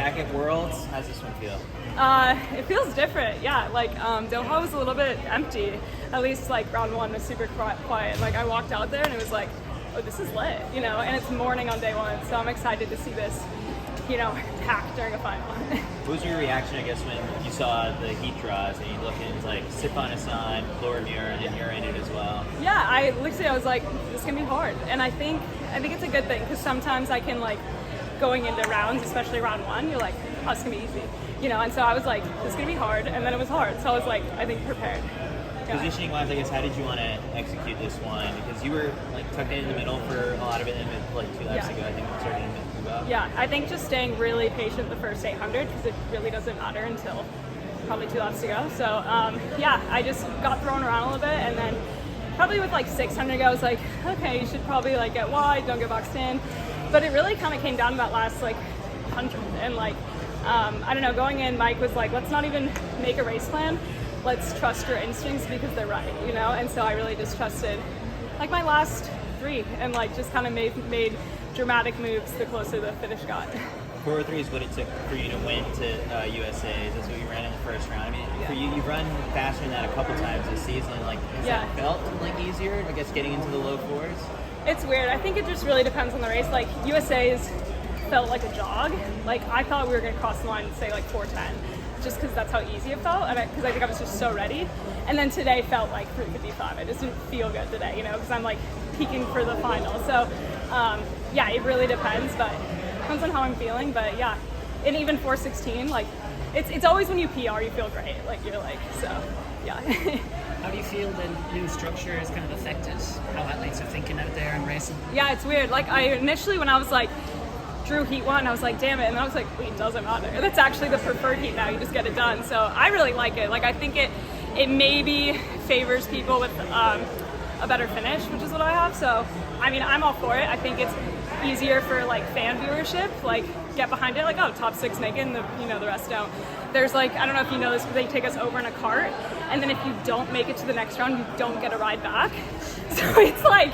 back at Worlds. How's this one feel? It feels different, yeah. Like Doha was a little bit empty. At least like round one was super quiet. Like I walked out there and it was like, oh, this is lit, you know. And it's morning on day one, so I'm excited to see this, you know, packed during a final. What was your reaction, I guess, when you saw the heat draws and you look and it's like Sifan Hassan, Laura Muir, and then you're in it as well? Yeah, I was like, this is gonna be hard, and I think it's a good thing because sometimes I can like going into rounds, especially round one, you're like, oh, it's gonna be easy, you know. And so I was like, this is gonna be hard, and then it was hard. So I was like, I think prepared. Yeah. Positioning wise, I guess, how did you want to execute this one? Because you were like tucked in the middle for a lot of it, and like 2 laps ago, I think it started to move up. Yeah, I think just staying really patient the first 800 because it really doesn't matter until probably 2 laps to go. So yeah, I just got thrown around a little bit, and then probably with like 600 ago, I was like, okay, you should probably like get wide, don't get boxed in. But it really kind of came down to that last like 100, and like I don't know, going in, Mike was like, let's not even make a race plan. Let's trust your instincts because they're right, you know? And so I really just trusted like my last 3 and like just kind of made dramatic moves the closer the finish got. 403 is what it took for you to win to USA's. That's what you ran in the first round. I mean, for you, you've run faster than that a couple times this season. Like, has that felt like easier, I guess, getting into the low 4s? It's weird. I think it just really depends on the race. Like, USA's felt like a jog. Like, I thought we were going to cross the line and say like 410. Just because that's how easy it felt, and because I think I was just so ready. And then today felt like 355. I just didn't feel good today, you know, because I'm like peaking for the final. So yeah, it really depends, but depends on how I'm feeling. But yeah, and even 416, like it's always when you PR you feel great, like you're like, so yeah. How do you feel the new structure has kind of affected how athletes are thinking out there and racing? Yeah, it's weird. Like I initially, when I was like drew heat 1, I was like, damn it, and then I was like, wait, it doesn't matter. That's actually the preferred heat now, you just get it done. So I really like it. Like I think it maybe favors people with a better finish, which is what I have. So I mean, I'm all for it. I think it's easier for like fan viewership, like get behind it, like, oh, top 6 make it and the rest don't. There's like, I don't know if you know this, but they take us over in a cart, and then if you don't make it to the next round, you don't get a ride back. So it's like,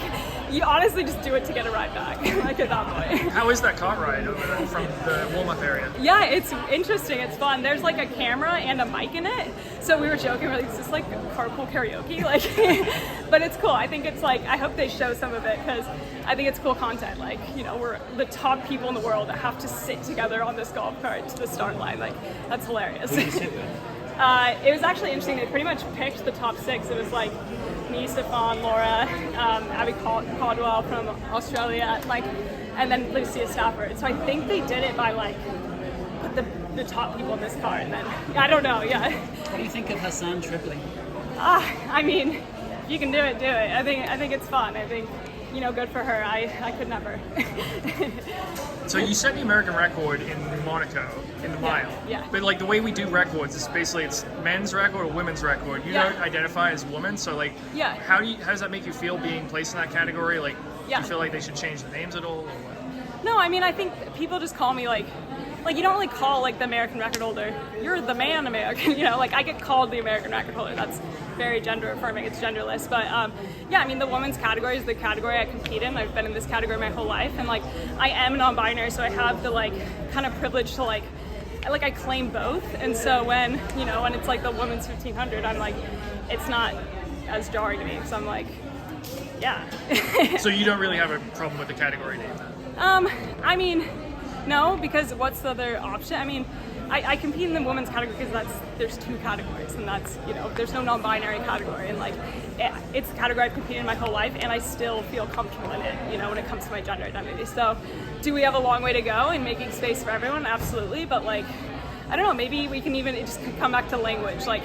you honestly just do it to get a ride back, like at that point. How is that cart ride over there from the warm-up area? Yeah, it's interesting, it's fun. There's like a camera and a mic in it, so we were joking, we're like, is this like carpool karaoke? Like, but it's cool. I think it's like, I hope they show some of it, because I think it's cool content. Like, you know, we're the top people in the world that have to sit together on this golf cart to the start line. Like, that's hilarious. Who did you sit with? It was actually interesting. They pretty much picked the top 6. It was like me, Stefan, Laura, Abby Caldwell from Australia, like, and then Lucia Stafford. So I think they did it by like put the top people in this car, and then I don't know. Yeah. What do you think of Hassan tripling? I mean, if you can do it, do it. I think it's fun. I think, you know, good for her. I could never. So you set the American record in Monaco in the mile. Yeah. But like the way we do records is basically it's men's record or women's record. You don't identify as woman, so like how does that make you feel being placed in that category? Like do you feel like they should change the names at all, or what? No, I mean, I think people just call me like you don't really call like the American record holder, you're the man American, you know, like I get called the American record holder. That's very gender affirming, it's genderless. But yeah, I mean, the women's category is the category I compete in. I've been in this category my whole life, and like I am non-binary, so I have the like kind of privilege to like I claim both. And so when, you know, when it's like the women's 1500, I'm like, it's not as jarring to me, so I'm like, yeah. So you don't really have a problem with the category name then? I mean, no, because what's the other option? I mean, I compete in the women's category because there's 2 categories, and that's, you know, there's no non-binary category, and like it's a category I've competed in my whole life, and I still feel comfortable in it, you know, when it comes to my gender identity. So do we have a long way to go in making space for everyone? Absolutely, but like, I don't know, maybe we can even just come back to language. Like,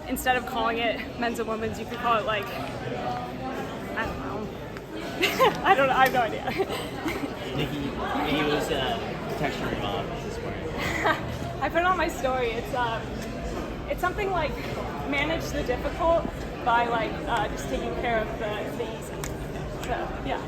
instead of calling it men's and women's, you could call it like, I don't know. I don't know, I have no idea. Nikki, he was texting your mom this morning. I put it on my story. It's something like manage the difficult by like just taking care of the easy. So yeah.